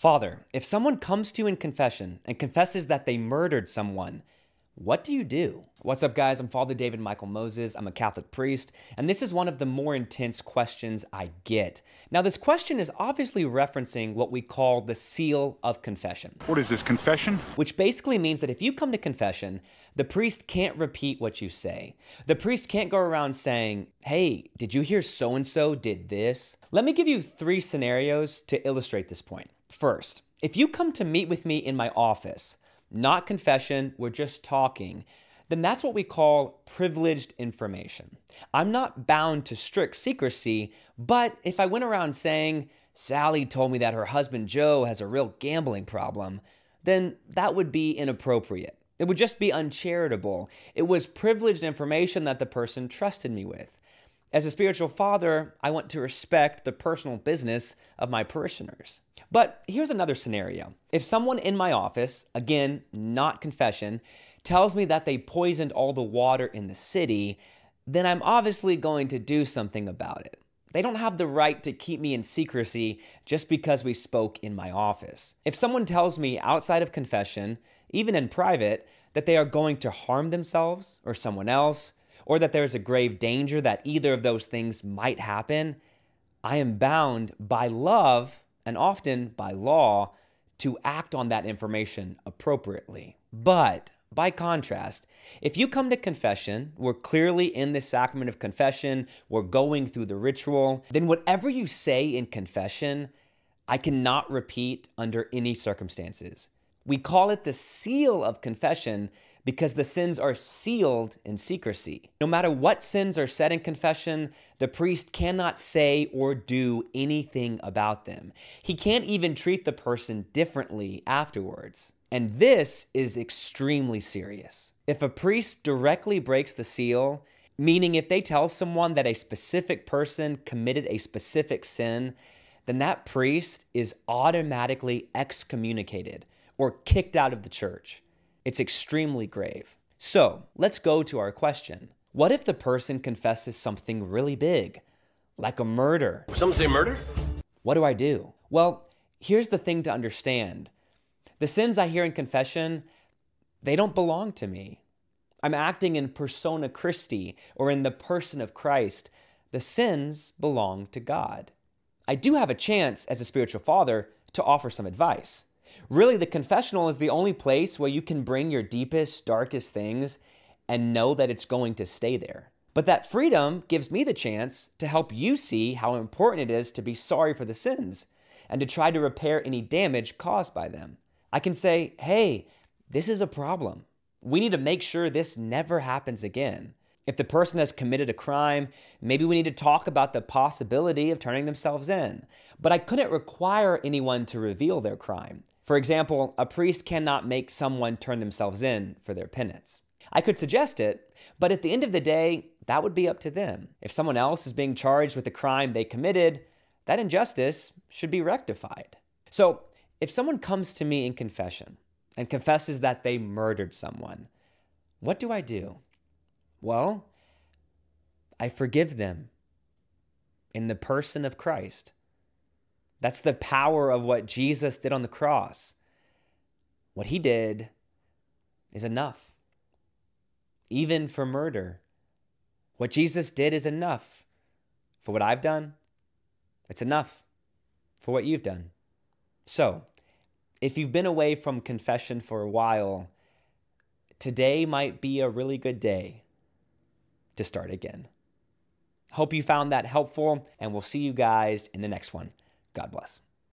Father, if someone comes to you in confession and confesses that they murdered someone, what do you do? What's up, guys? I'm Father David Michael Moses. I'm a Catholic priest, and this is one of the more intense questions I get. Now, this question is obviously referencing what we call the seal of confession. What is this, confession? Which basically means that if you come to confession, the priest can't repeat what you say. The priest can't go around saying, hey, did you hear so-and-so did this? Let me give you 3 scenarios to illustrate this point. First, if you come to meet with me in my office, not confession, we're just talking, then that's what we call privileged information. I'm not bound to strict secrecy, but if I went around saying, Sally told me that her husband Joe has a real gambling problem, then that would be inappropriate. It would just be uncharitable. It was privileged information that the person trusted me with. As a spiritual father, I want to respect the personal business of my parishioners. But here's another scenario. If someone in my office, again, not confession, tells me that they poisoned all the water in the city, then I'm obviously going to do something about it. They don't have the right to keep me in secrecy just because we spoke in my office. If someone tells me outside of confession, even in private, that they are going to harm themselves or someone else, or that there's a grave danger that either of those things might happen, I am bound by love and often by law to act on that information appropriately. But by contrast, if you come to confession, we're clearly in the sacrament of confession, we're going through the ritual, then whatever you say in confession, I cannot repeat under any circumstances. We call it the seal of confession because the sins are sealed in secrecy. No matter what sins are said in confession, the priest cannot say or do anything about them. He can't even treat the person differently afterwards. And this is extremely serious. If a priest directly breaks the seal, meaning if they tell someone that a specific person committed a specific sin, then that priest is automatically excommunicated or kicked out of the church. It's extremely grave. So let's go to our question. What if the person confesses something really big, like a murder? Some say murder? What do I do? Well, here's the thing to understand. The sins I hear in confession, they don't belong to me. I'm acting in persona Christi, or in the person of Christ. The sins belong to God. I do have a chance as a spiritual father to offer some advice. Really, the confessional is the only place where you can bring your deepest, darkest things and know that it's going to stay there. But that freedom gives me the chance to help you see how important it is to be sorry for the sins and to try to repair any damage caused by them. I can say, hey, this is a problem. We need to make sure this never happens again. If the person has committed a crime, maybe we need to talk about the possibility of turning themselves in. But I couldn't require anyone to reveal their crime. For example, a priest cannot make someone turn themselves in for their penance. I could suggest it, but at the end of the day, that would be up to them. If someone else is being charged with a crime they committed, that injustice should be rectified. So, if someone comes to me in confession and confesses that they murdered someone, what do I do? Well, I forgive them in the person of Christ. That's the power of what Jesus did on the cross. What he did is enough. Even for murder, what Jesus did is enough. For what I've done, it's enough for what you've done. So, if you've been away from confession for a while, today might be a really good day to start again. Hope you found that helpful, and we'll see you guys in the next one. God bless.